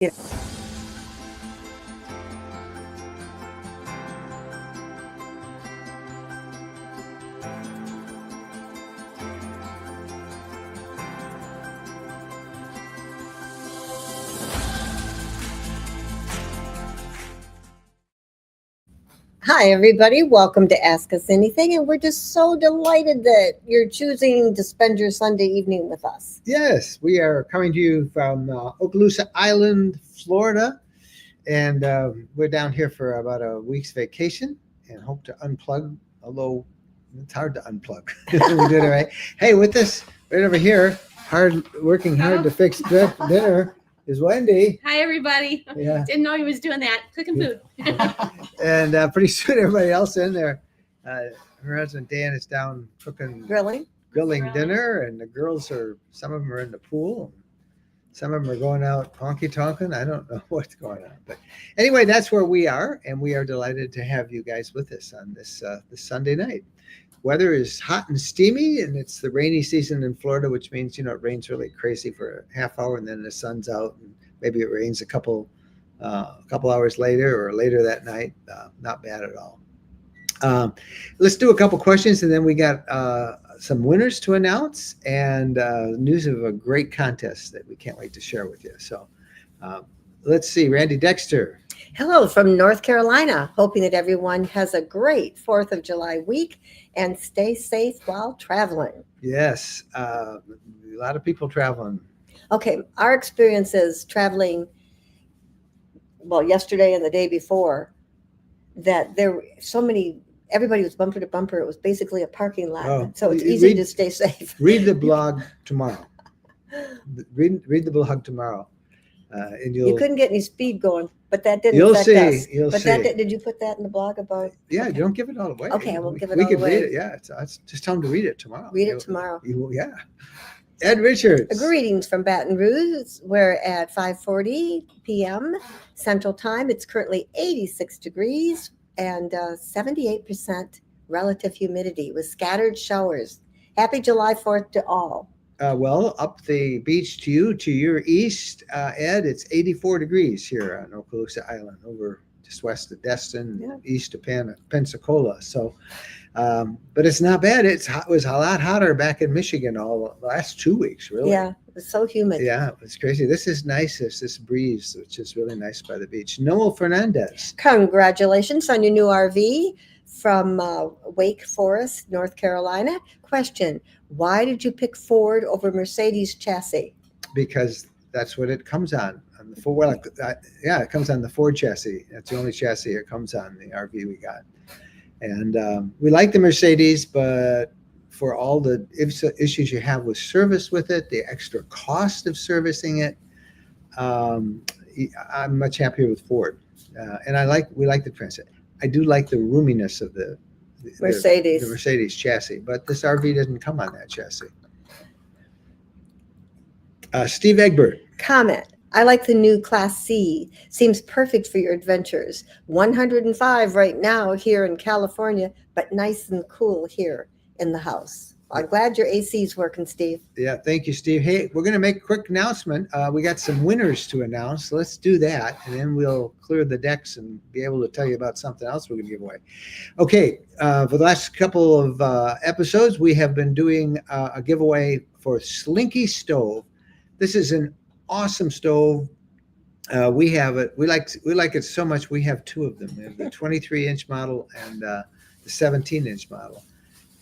Yeah. Hi, everybody. Welcome to Ask Us Anything. And we're just so delighted that you're choosing to spend your Sunday evening with us. Yes, we are coming to you from Okaloosa Island, Florida. And we're down here for about a week's vacation and hope to unplug, although it's hard to unplug. We did it right. Hey, with us right over here, working hard to fix dinner is Wendy. Hi, everybody. Yeah. Didn't know he was doing that. Cooking food. And pretty soon everybody else in there. Her husband Dan is down cooking, grilling dinner, and the girls some of them are in the pool. Some of them are going out honky-tonkin'. I don't know what's going on. But anyway, that's where we are, and we are delighted to have you guys with us on this Sunday night. Weather is hot and steamy, and it's the rainy season in Florida, which means, it rains really crazy for a half hour, and then the sun's out, and maybe it rains a couple hours later or later that night. Not bad at all. Let's do a couple questions, and then we got some winners to announce and news of a great contest that we can't wait to share with you. So let's see, Randy Dexter. Hello from North Carolina. Hoping that everyone has a great 4th of July week and stay safe while traveling. Yes, a lot of people traveling. Okay, our experience is traveling, yesterday and the day before, that there were so many. Everybody was bumper to bumper. It was basically a parking lot. So it's easy to stay safe. Read the blog tomorrow. Read the blog tomorrow. And you couldn't get any speed going, but that didn't affect us. You'll see. Did you put that in the blog about? Yeah, okay. Don't give it all away. Okay, I won't give it all away. We can read it. Yeah, it's just tell them to read it tomorrow. Read it tomorrow. Yeah. Ed Richards. Greetings from Baton Rouge. We're at 5:40 p.m. Central Time. It's currently 86 degrees. And 78% relative humidity with scattered showers. Happy July 4th to all. Up the beach to you, to your east, Ed, it's 84 degrees here on Okaloosa Island, over just west of Destin, east of Pensacola. So, but it's not bad. It was a lot hotter back in Michigan all the last 2 weeks, really. Yeah, it was so humid. Yeah, it's crazy. This is nice. It's this breeze, which is really nice by the beach. Noel Fernandez. Congratulations on your new RV from Wake Forest, North Carolina. Question, why did you pick Ford over Mercedes chassis? Because that's what it comes on the Ford. Well, it comes on the Ford chassis. That's the only chassis it comes on, the RV we got. And we like the Mercedes, but for all the issues you have with service with it, the extra cost of servicing it, I'm much happier with Ford. And we like the Transit. I do like the roominess of the Mercedes. The Mercedes chassis, but this RV doesn't come on that chassis. Steve Egbert. Comment. I like the new Class C. Seems perfect for your adventures. 105 right now here in California, but nice and cool here in the house. I'm glad your AC is working, Steve. Yeah, thank you, Steve. Hey, we're going to make a quick announcement. We got some winners to announce. Let's do that, and then we'll clear the decks and be able to tell you about something else we're going to give away. Okay, for the last couple of episodes, we have been doing a giveaway for Slinky Stove. This is an awesome stove. We have it. We like it so much. We have two of them. We have the 23-inch model and the 17-inch model.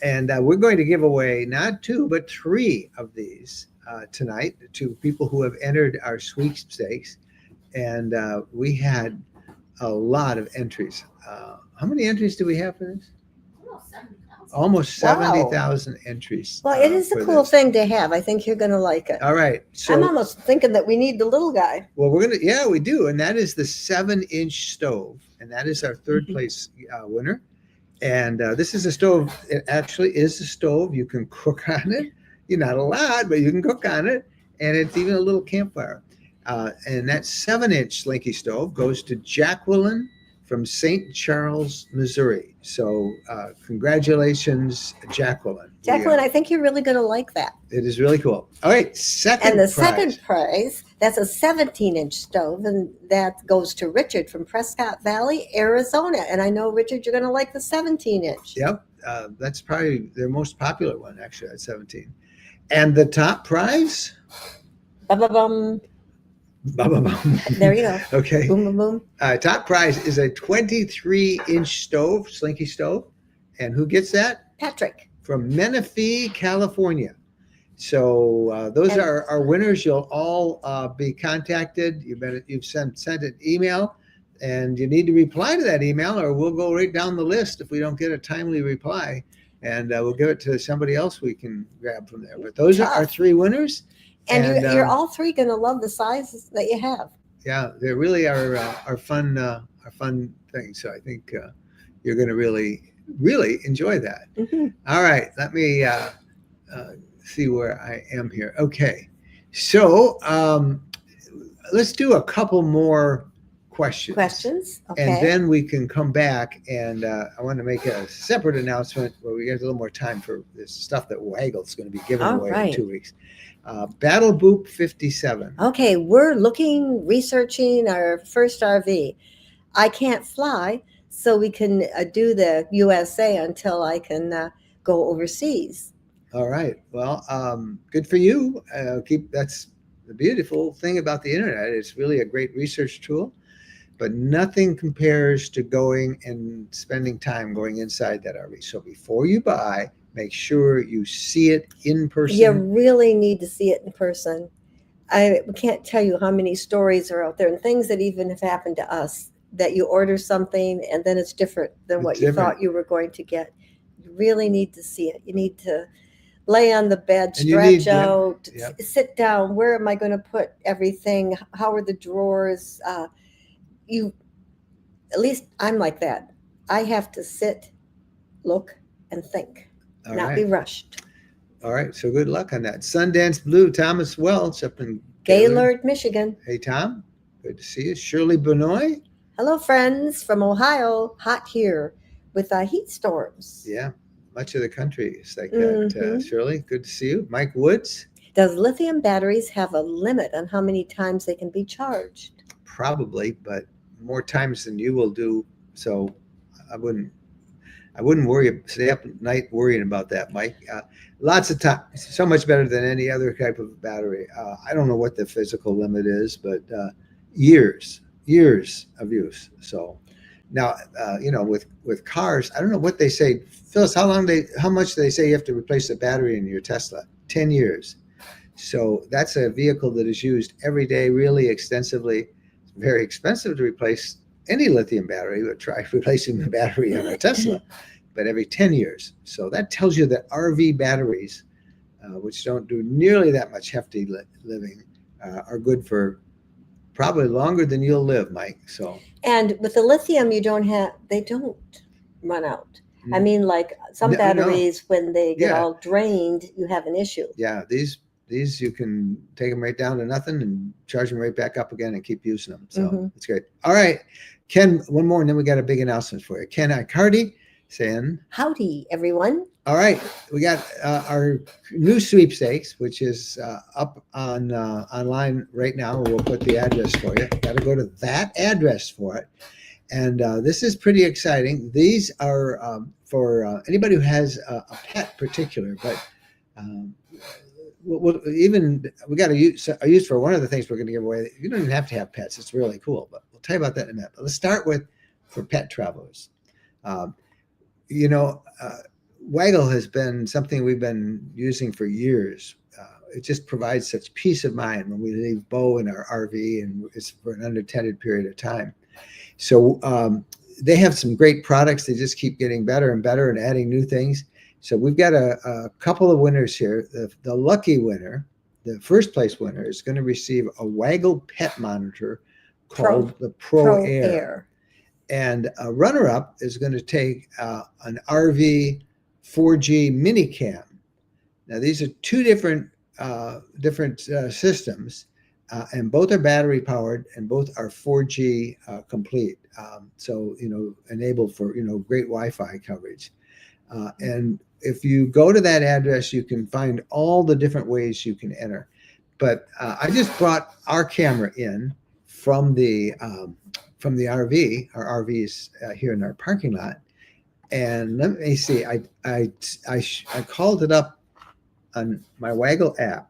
And we're going to give away not 2, but 3 of these tonight to people who have entered our sweepstakes. And we had a lot of entries. How many entries do we have for this? Almost 70,000 entries. Well, it is a cool thing to have. I think you're going to like it. All right. So I'm almost thinking that we need the little guy. Well, we do. And that is the 7-inch stove. And that is our third place winner. And this is a stove. It actually is a stove. You can cook on it. Not a lot, but you can cook on it. And it's even a little campfire. And that 7-inch Slinky stove goes to Jacqueline from St. Charles, Missouri. So congratulations, Jacqueline. Jacqueline, I think you're really going to like that. It is really cool. All right, second prize. Second prize That's a 17-inch stove, and that goes to Richard from Prescott Valley, Arizona. And I know, Richard, you're going to like the 17-inch. Yep. That's probably their most popular one, actually, at 17. And the top prize? Ba-ba-bum. Ba-ba-bum. There you go. Okay. Boom, boom, boom. Top prize is a 23-inch stove, Slinky stove. And who gets that? Patrick. From Menifee, California. So those are our winners. You'll all be contacted. You've sent an email, and you need to reply to that email, or we'll go right down the list if we don't get a timely reply, and we'll give it to somebody else we can grab from there. But those are our 3 winners. And you're all 3 going to love the sizes that you have. Yeah, they really are fun things. So I think you're going to really enjoy that. Mm-hmm. All right, let me see where I am here. Okay, so let's do a couple more questions. Okay. And then we can come back, and I want to make a separate announcement where we get a little more time for this stuff that Waggle's going to be giving away in 2 weeks. Battle Boop 57. Okay, we're researching our first RV. I can't fly, so we can do the USA until I can go overseas. All right. Well, good for you. That's the beautiful thing about the internet. It's really a great research tool, but nothing compares to going and spending time going inside that RV. So before you buy, make sure you see it in person. You really need to see it in person. I can't tell you how many stories are out there and things that even have happened to us, that you order something and then it's different than what you thought you were going to get. You really need to see it. You need to lay on the bed, stretch out, sit down. Where am I going to put everything? How are the drawers? At least I'm like that. I have to sit, look, and think, not be rushed. All right. So good luck on that. Sundance Blue, Thomas Welch up in Gaylord, Michigan. Hey, Tom. Good to see you. Shirley Benoit. Hello, friends from Ohio. Hot here with heat storms. Yeah. Much of the country is like that. Shirley, good to see you. Mike Woods. Does lithium batteries have a limit on how many times they can be charged? Probably, but more times than you will do. So I wouldn't stay up at night worrying about that, Mike. Lots of time, so much better than any other type of battery. I don't know what the physical limit is, but years of use. So now, with cars, I don't know what they say. Phyllis, how much do they say you have to replace the battery in your Tesla? 10 years. So that's a vehicle that is used every day, really extensively. It's very expensive to replace any lithium battery. But try replacing the battery on a Tesla, but every 10 years. So that tells you that RV batteries, which don't do nearly that much hefty living, are good for probably longer than you'll live, Mike. So. And with the lithium, they don't run out. I mean, like some batteries, when they get all drained, you have an issue. Yeah, these you can take them right down to nothing and charge them right back up again and keep using them. So it's great. All right, Ken, one more, and then we got a big announcement for you. Ken Icardi saying, howdy, everyone. All right, we got our new sweepstakes, which is up on online right now. We'll put the address for you. Got to go to that address for it. And this is pretty exciting. These are for anybody who has a pet particular, but we got to use for one of the things we're going to give away. You don't even have to have pets. It's really cool, but we'll tell you about that in a minute. But let's start with for pet travelers. Waggle has been something we've been using for years. It just provides such peace of mind when we leave Bo in our RV, and it's for an unattended period of time. So they have some great products. They just keep getting better and better and adding new things. So we've got a couple of winners here. The lucky winner, the first place winner, is going to receive a Waggle pet monitor called the Pro Air. And a runner-up is going to take an RV 4G mini cam. Now these are two different systems. And both are battery powered, and both are 4G complete. So, enabled for, great Wi-Fi coverage. And if you go to that address, you can find all the different ways you can enter. but I just brought our camera in from the RV. Our RV is here in our parking lot, and let me see. I called it up on my Waggle app.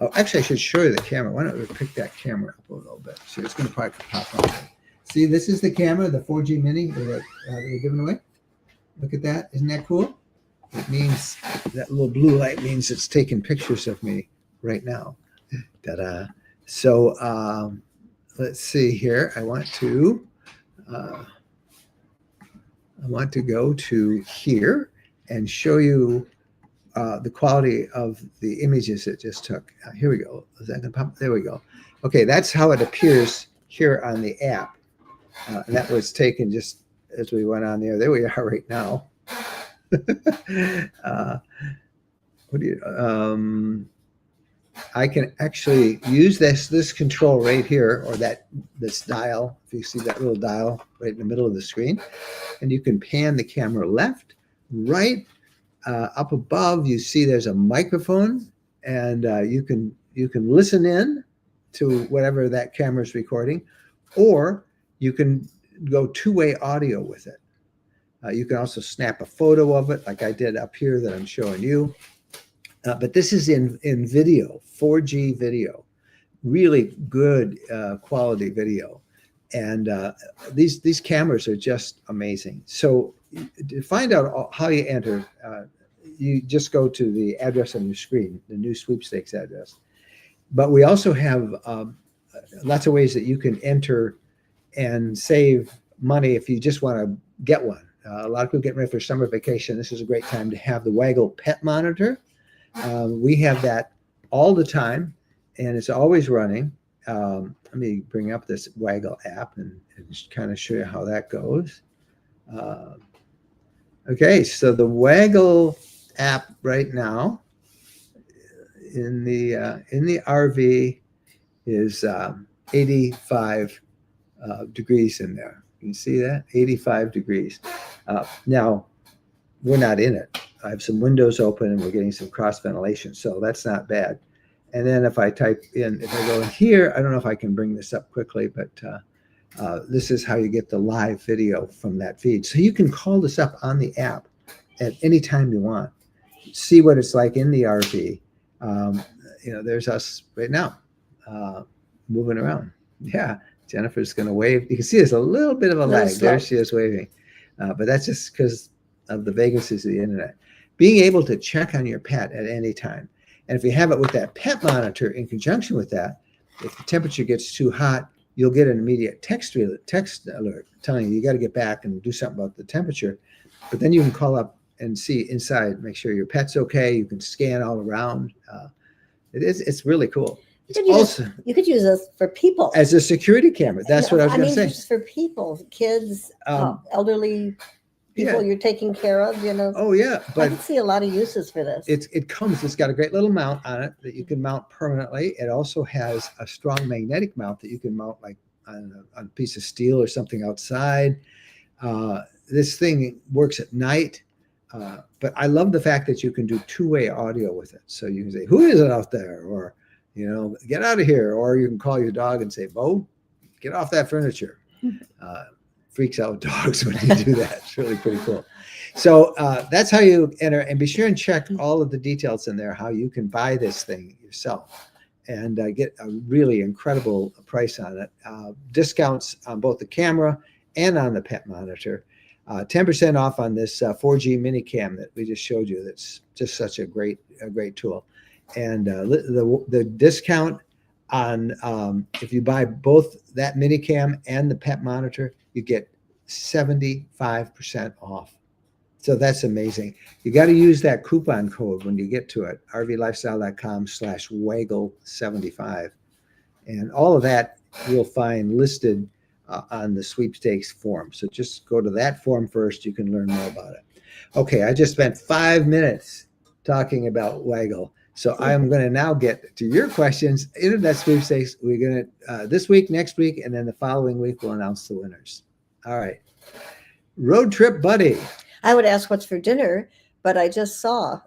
Oh, actually, I should show you the camera. Why don't we pick that camera up a little bit? See, it's going to probably pop on. See, this is the camera, the 4G Mini that we're giving away. Look at that. Isn't that cool? It means that little blue light means it's taking pictures of me right now. Ta-da. So let's see here. I want to go to here and show you the quality of the images it just took. Here we go. Is that gonna pop? There we go. Okay, that's how it appears here on the app. And that was taken just as we went on there. There we are right now. What do you? I can actually use this control right here, or this dial. If you see that little dial right in the middle of the screen, and you can pan the camera left, right. Up above, you see there's a microphone, and you can listen in to whatever that camera is recording, or you can go two-way audio with it. You can also snap a photo of it, like I did up here that I'm showing you. But this is in video, 4G video, really good quality video, and these cameras are just amazing. So to find out how you enter, you just go to the address on your screen, the new sweepstakes address. But we also have lots of ways that you can enter and save money if you just want to get one. A lot of people getting ready for summer vacation. This is a great time to have the Waggle pet monitor. We have that all the time, and it's always running. Let me bring up this Waggle app and just kind of show you how that goes. Okay, so the Waggle app right now in the RV is 85 degrees in there. You can see that 85 degrees. Now we're not in it. I have some windows open and we're getting some cross ventilation, so that's not bad. And then if I go in here, I don't know if I can bring this up quickly, but this is how you get the live video from that feed. So you can call this up on the app at any time you want. See what it's like in the RV. There's us right now moving around. Yeah, Jennifer's going to wave. You can see there's a little bit of a lag. There she is waving. But that's just because of the vagaries of the internet. Being able to check on your pet at any time. And if you have it with that pet monitor in conjunction with that, if the temperature gets too hot, you'll get an immediate text alert telling you got to get back and do something about the temperature. But then you can call up and see inside, make sure your pet's okay. You can scan all around. It's really cool. You could use this for people as a security camera. That's what I was going to say. Just for people, kids, elderly people you're taking care of. Oh yeah, but I can see a lot of uses for this. It's got a great little mount on it that you can mount permanently. It also has a strong magnetic mount that you can mount like on a piece of steel or something outside. This thing works at night. But I love the fact that you can do two-way audio with it. So you can say, "Who is it out there?" Or, "Get out of here." Or you can call your dog and say, "Bo, get off that furniture." Freaks out dogs when you do that. It's really pretty cool. So that's how you enter. And be sure and check all of the details in there, how you can buy this thing yourself and get a really incredible price on it. Discounts on both the camera and on the pet monitor. 10% off on this 4G mini cam that we just showed you. That's just such a great tool. And the discount on if you buy both that mini cam and the pet monitor, you get 75% off. So that's amazing. You got to use that coupon code when you get to it, rvlifestyle.com/waggle75. And all of that you'll find listed on the sweepstakes form. So just go to that form first. You can learn more about it. Okay, I just spent 5 minutes talking about Waggle. So I'm going to now get to your questions. Internet sweepstakes, we're going to, this week, next week, and then the following week, we'll announce the winners. All right. Road Trip Buddy. I would ask what's for dinner, but I just saw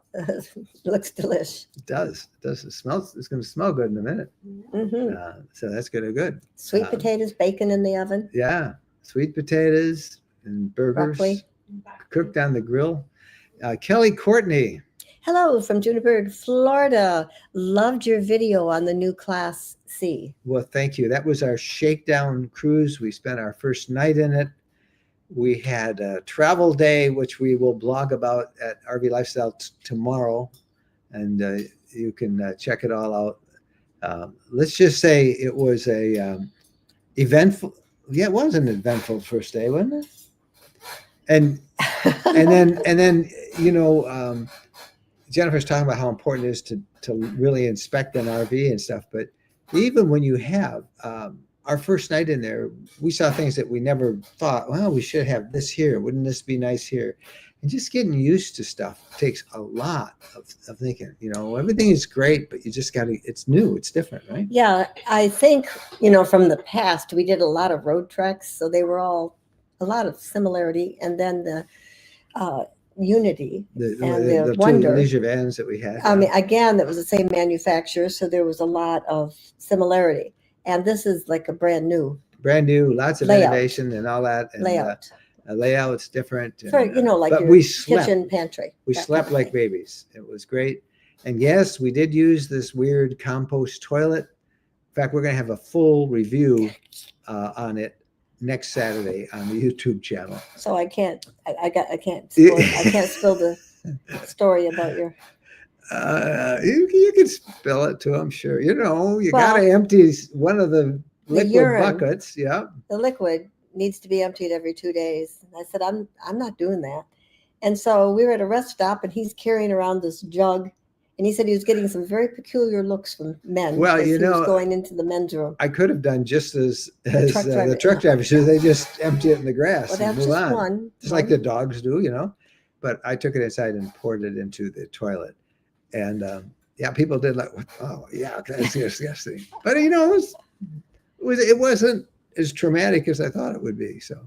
Looks delish. It does. It does. It smells. It's going to smell good in a minute. Mm-hmm. So that's good. Sweet potatoes, bacon in the oven. Yeah, sweet potatoes and burgers Broccoli. cooked on the grill. Kelly Courtney. Hello from Juniper, Florida. Loved your video on the new Class C. Well, thank you. That was our shakedown cruise. We spent our first night in it. We had a travel day, which we will blog about at RV Lifestyle tomorrow, and you can check it all out. Let's just say it was a eventful. Yeah, it was an eventful first day, wasn't it? And then Jennifer's talking about how important it is to really inspect an RV and stuff. But even when you have our first night in there, we saw things that we never thought, well, we should have this here. Wouldn't this be nice here? And just getting used to stuff takes a lot of thinking. Everything is great, but you just got to, it's new, it's different, right? Yeah, I think, from the past, we did a lot of road treks. So they were all a lot of similarity. And then the Unity and the Wonder. Two leisure vans that we had. I mean, again, that was the same manufacturer. So there was a lot of similarity. And this is like a brand new, lots of layout. Innovation and all that. And, layout. Layout's different. For, like but your we slept. kitchen pantry. We slept like babies. It was great. And yes, we did use this weird compost toilet. In fact, we're going to have a full review on it next Saturday on the YouTube channel. So I can't spill the story about your. You can spill it to them, sure. You got to empty one of the liquid urine, buckets. Yeah. The liquid needs to be emptied every 2 days. And I said, I'm not doing that. And so we were at a rest stop and he's carrying around this jug. And he said he was getting some very peculiar looks from men. Well, he was going into the men's room. I could have done just as the truck driver should. They just empty it in the grass and move on. Just like the dogs do, But I took it inside and poured it into the toilet. And people did like, oh yeah, that's disgusting. But it wasn't as traumatic as I thought it would be. So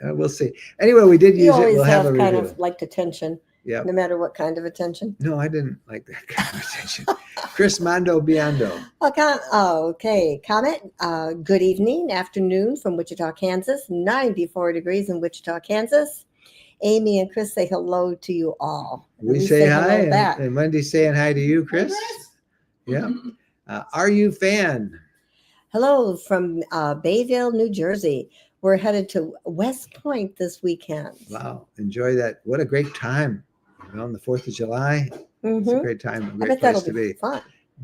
we'll see. Anyway, we did use it. We'll have a review. Kind of liked attention. Yeah. No matter what kind of attention. No, I didn't like that kind of attention. Chris Mondo Biondo. Okay. Comment. Good evening, afternoon from Wichita, Kansas. 94 degrees in Wichita, Kansas. Amy and Chris say hello to you all. We say hi, and Wendy's saying hi to you, Chris. Yeah. Are you fan? Hello from Bayville, New Jersey. We're headed to West Point this weekend. Wow. Enjoy that. What a great time. On the 4th of July. It's a great time. A great place to be. Fun.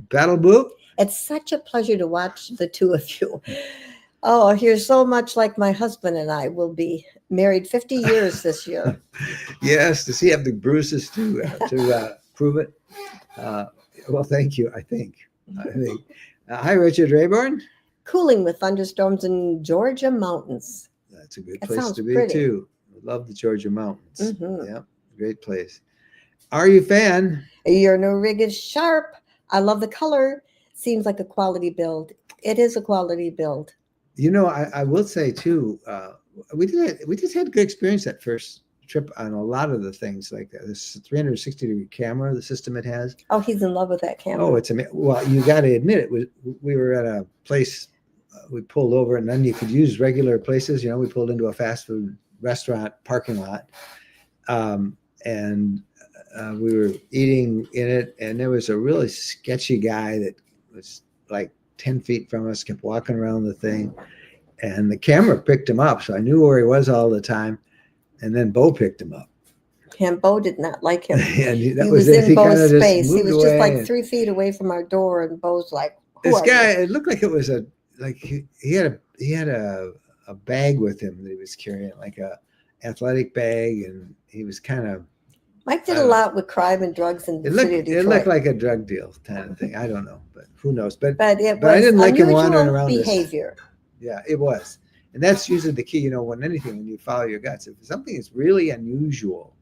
Battle Boot. It's such a pleasure to watch the two of you. Oh, you're so much like my husband and I. Will be married 50 years this year. Yes. Does he have the bruises to prove it? Well, thank you. I think. Hi, Richard Rayburn. Cooling with thunderstorms in Georgia mountains. That's a good place to be too. Love the Georgia mountains. Mm-hmm. Yeah, great place. Are you fan? Your new rig is sharp. I love the color. Seems like a quality build. It is a quality build. I will say too, we just had good experience that first trip on a lot of the things like that. This 360-degree camera, the system it has. Oh, he's in love with that camera. Oh, it's amazing. Well, you got to admit it. We were at a place, we pulled over, and then you could use regular places. We pulled into a fast food restaurant parking lot, and we were eating in it, and there was a really sketchy guy that was like 10 feet from us, kept walking around the thing, and the camera picked him up, so I knew where he was all the time. And then Bo picked him up. And Bo did not like him. And he was in Bo's space. He was just like 3 feet away from our door, and Bo's like, this guy, it looked like it was he had a bag with him that he was carrying, like a athletic bag, and he was kind of. Mike did a lot with crime and drugs in the city of Detroit. It looked like a drug deal kind of thing. I don't know, but who knows? But I didn't like him wandering around. Behavior. Yeah, it was. And that's usually the key, when you follow your guts. If something is really unusual,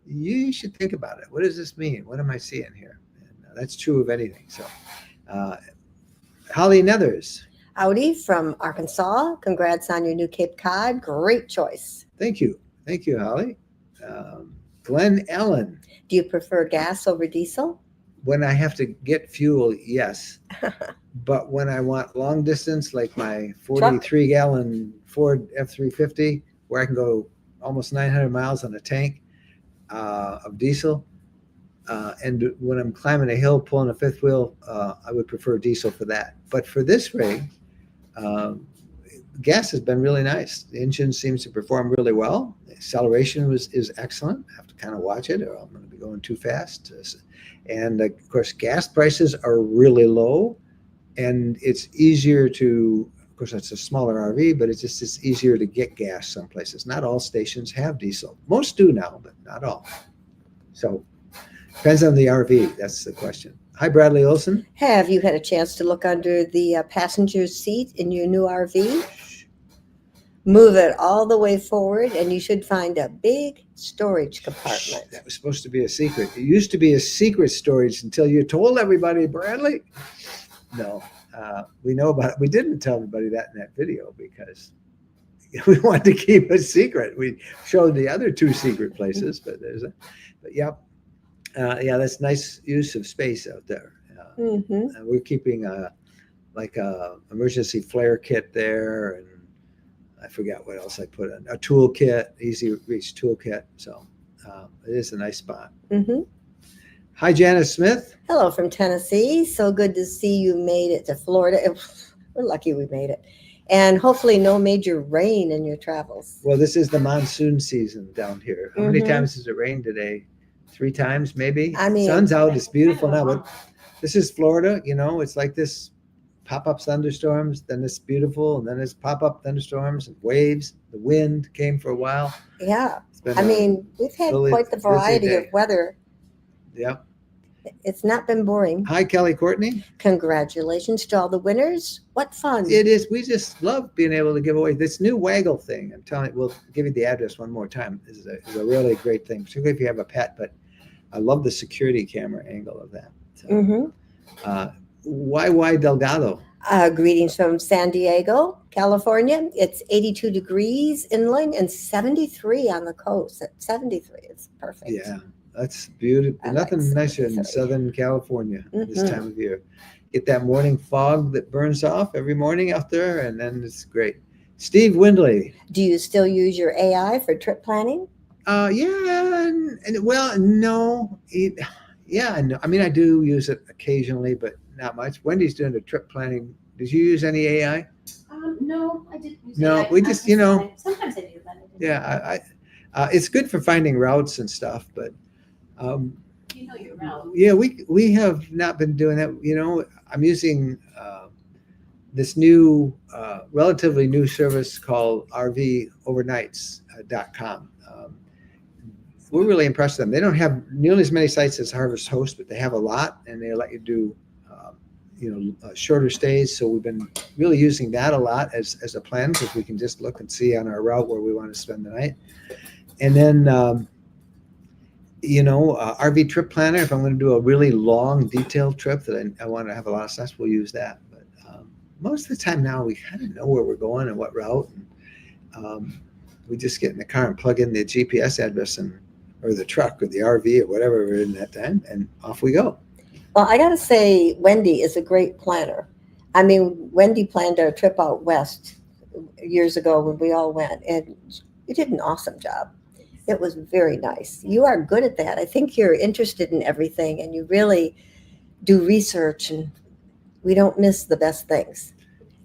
you should think about it. What does this mean? What am I seeing here? And that's true of anything. So, Holly Nethers. Howdy from Arkansas. Congrats on your new Cape Cod. Great choice. Thank you. Thank you, Holly. Glenn Ellen. Do you prefer gas over diesel? When I have to get fuel, yes. But when I want long distance, like my 43-gallon Ford F-350, where I can go almost 900 miles on a tank of diesel, and when I'm climbing a hill, pulling a fifth wheel, I would prefer diesel for that. But for this rig, gas has been really nice. The engine seems to perform really well. The acceleration is excellent. I have to kind of watch it, or I'm going to be going too fast. And of course, gas prices are really low, and it's easier to. Of course, it's a smaller RV, but it's easier to get gas some places. Not all stations have diesel. Most do now, but not all. So depends on the RV. That's the question. Hi, Bradley Olsen. Have you had a chance to look under the passenger seat in your new RV? Move it all the way forward, and you should find a big storage compartment. That was supposed to be a secret. It used to be a secret storage until you told everybody, Bradley. No, we know about it. We didn't tell everybody that in that video because we wanted to keep it secret. We showed the other two secret places, but yep. Yeah, that's nice use of space out there. We're keeping like a emergency flare kit there, and I forgot what else I put in. A toolkit, easy reach toolkit. So it is a nice spot. Hi, Janice Smith. Hello from Tennessee. So good to see you made it to Florida. We're lucky we made it. And hopefully no major rain in your travels. Well, this is the monsoon season down here. How many times has it rained today? 3 times, maybe? I mean, sun's out. It's beautiful now. But this is Florida. You know, it's like this pop-up thunderstorms, then it's beautiful, and then it's pop-up thunderstorms and waves. The wind came for a while. Yeah. I mean, we've had quite the variety of weather. Yep. It's not been boring. Hi, Kelly Courtney. Congratulations to all the winners. What fun. It is. We just love being able to give away this new Waggle thing. I'm telling you, we'll give you the address one more time. This is a really great thing, particularly if you have a pet, but I love the security camera angle of that. So, YY Delgado. Greetings from San Diego, California. It's 82 degrees inland and 73 on the coast. At 73, it's perfect. Yeah, that's beautiful. Nothing nicer than Southern California this time of year. Get that morning fog that burns off every morning out there, and then it's great. Steve Windley. Do you still use your AI for trip planning? Yeah, well, no. Yeah, no. I mean, I do use it occasionally, but not much. Wendy's doing the trip planning. Did you use any AI? No, I didn't use No, AI. we just, Sometimes I do, but I didn't. Yeah, it's good for finding routes and stuff, but You know your route. yeah, we have not been doing that. You know, I'm using this new, relatively new service called RVovernights.com. We're really impressed with them. They don't have nearly as many sites as Harvest Host, but they have a lot, and they let you do, shorter stays. So we've been really using that a lot as a plan, because we can just look and see on our route where we want to spend the night. And then, RV trip planner. If I'm going to do a really long, detailed trip that I want to have a lot of stuff, we'll use that. But most of the time now, we kind of know where we're going and what route. And, we just get in the car and plug in the GPS address or the truck or the RV or whatever we're in that time, and off we go. Well, I got to say, Wendy is a great planner. I mean, Wendy planned our trip out west years ago when we all went, and you did an awesome job. It was very nice. You are good at that. I think you're interested in everything, and you really do research, and we don't miss the best things.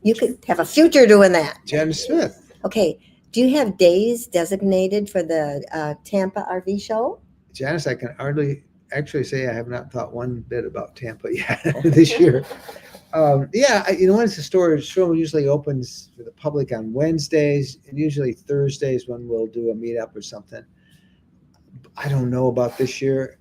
You could have a future doing that. Janice Smith. Okay. Do you have days designated for the Tampa RV show? Janice, I can hardly actually say I have not thought one bit about Tampa yet this year. Once the show usually opens for the public on Wednesdays, and usually Thursdays when we'll do a meetup or something. I don't know about this year.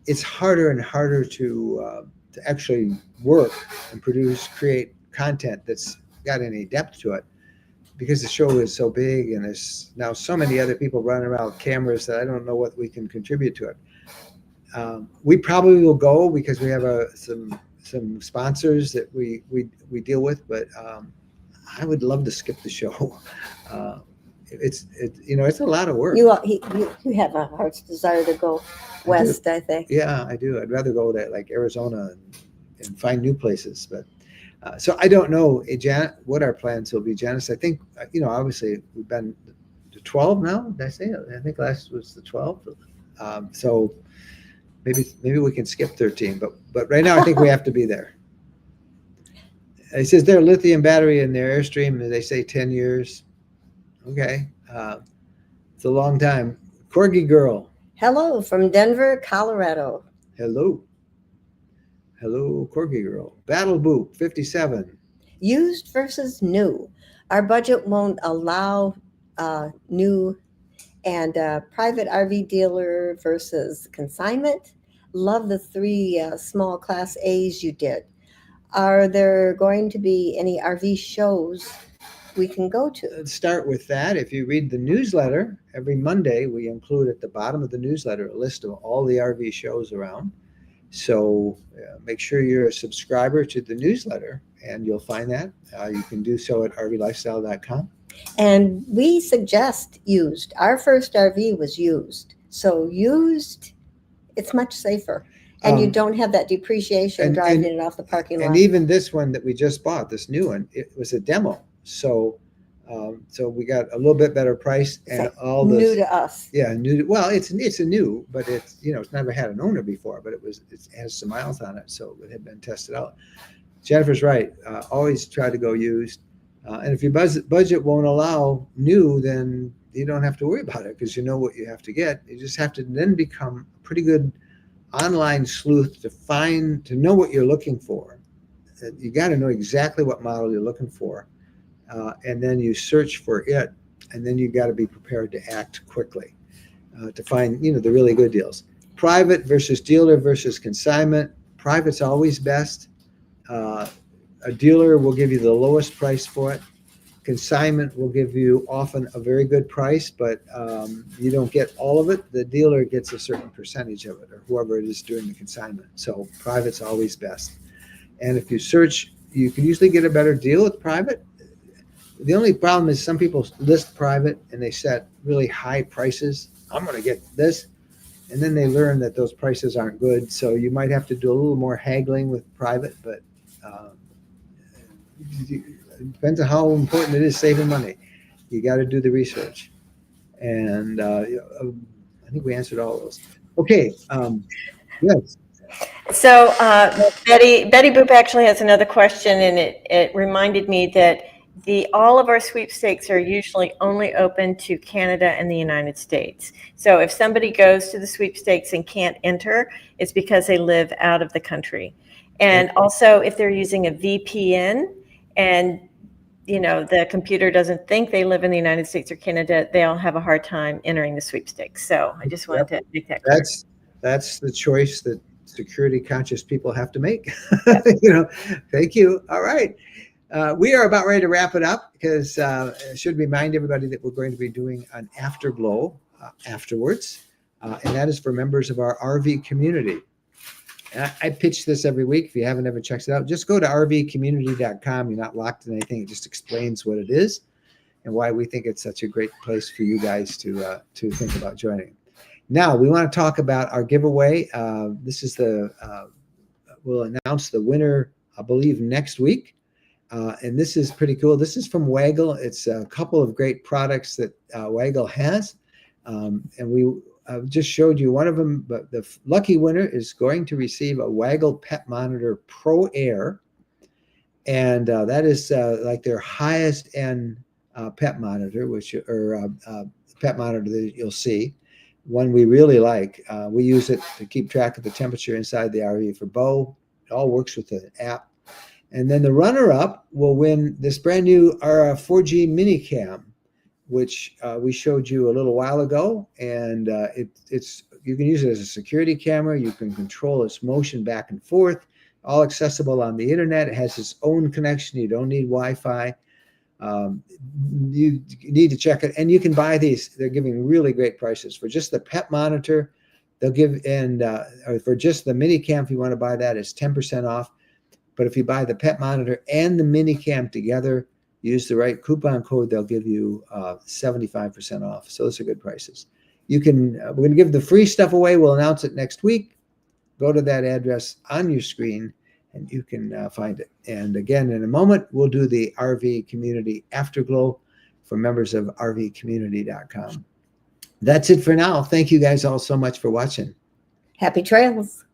It's harder and harder to actually work and create content that's got any depth to it, because the show is so big and there's now so many other people running around with cameras that I don't know what we can contribute to it. We probably will go because we have some sponsors that we deal with, but I would love to skip the show. it's a lot of work. You have a heart's desire to go west, I think. Yeah, I do. I'd rather go to like Arizona and find new places. But so I don't know, what our plans will be, Janice. I think, obviously we've been to 12 now. Did I say it? I think last was the 12th. So maybe we can skip 13, but right now I think we have to be there. It says their lithium battery in their Airstream, and they say 10 years. Okay. It's a long time. Corgi Girl. Hello from Denver, Colorado. Hello, Corgi Girl. Battle Boop 57. Used versus new. Our budget won't allow new and private RV dealer versus consignment. Love the 3 small class A's you did. Are there going to be any RV shows we can go to? Let's start with that. If you read the newsletter, every Monday we include at the bottom of the newsletter a list of all the RV shows around. So make sure you're a subscriber to the newsletter, and you'll find that. You can do so at rvlifestyle.com. And we suggest used. Our first RV was used. So used, it's much safer. And you don't have that depreciation driving it off the parking lot. And even this one that we just bought, this new one, it was a demo. So we got a little bit better price, and all this new to us. Yeah, new. Well, it's a new, but it's it's never had an owner before, but it has some miles on it, so it had been tested out. Jennifer's right. Always try to go used, and if your budget won't allow new, then you don't have to worry about it because you know what you have to get. You just have to then become a pretty good online sleuth to know what you're looking for. You got to know exactly what model you're looking for. And then you search for it, and then you got to be prepared to act quickly to find the really good deals. Private versus dealer versus consignment. Private's always best. A dealer will give you the lowest price for it. Consignment will give you often a very good price, but you don't get all of it. The dealer gets a certain percentage of it, or whoever it is doing the consignment. So private's always best. And if you search, you can usually get a better deal with private. The only problem is some people list private and they set really high prices. I'm going to get this. And then they learn that those prices aren't good. So you might have to do a little more haggling with private, but it depends on how important it is saving money. You got to do the research. And I think we answered all of those. Okay. Yes. So Betty Boop actually has another question, and it reminded me that all of our sweepstakes are usually only open to Canada and the United States. So if somebody goes to the sweepstakes and can't enter, it's because they live out of the country. And also, if they're using a VPN and the computer doesn't think they live in the United States or Canada, they'll have a hard time entering the sweepstakes. So I just wanted to make that clear. That's the choice that security conscious people have to make. Thank you. All right. We are about ready to wrap it up because I should remind everybody that we're going to be doing an Afterglow afterwards, and that is for members of our RV community. And I pitch this every week. If you haven't ever checked it out, just go to rvcommunity.com. You're not locked in anything. It just explains what it is and why we think it's such a great place for you guys to think about joining. Now, we want to talk about our giveaway. This is we'll announce the winner, I believe, next week. And this is pretty cool. This is from Waggle. It's a couple of great products that Waggle has. And we just showed you one of them, but the lucky winner is going to receive a Waggle Pet Monitor Pro Air. And that is like their highest end pet monitor, pet monitor that you'll see. One we really like. We use it to keep track of the temperature inside the RV for Bo. It all works with the app. And then the runner-up will win this brand new 4G mini cam, which we showed you a little while ago. And you can use it as a security camera. You can control its motion back and forth, all accessible on the internet. It has its own connection. You don't need Wi-Fi. You need to check it. And you can buy these. They're giving really great prices. For just the pet monitor, they'll give, or for just the mini cam, if you want to buy that, it's 10% off. But if you buy the pet monitor and the mini cam together, use the right coupon code, they'll give you 75% off. So those are good prices. You can, we're going to give the free stuff away. We'll announce it next week. Go to that address on your screen and you can find it. And again, in a moment, we'll do the RV Community Afterglow for members of rvcommunity.com. That's it for now. Thank you guys all so much for watching. Happy trails.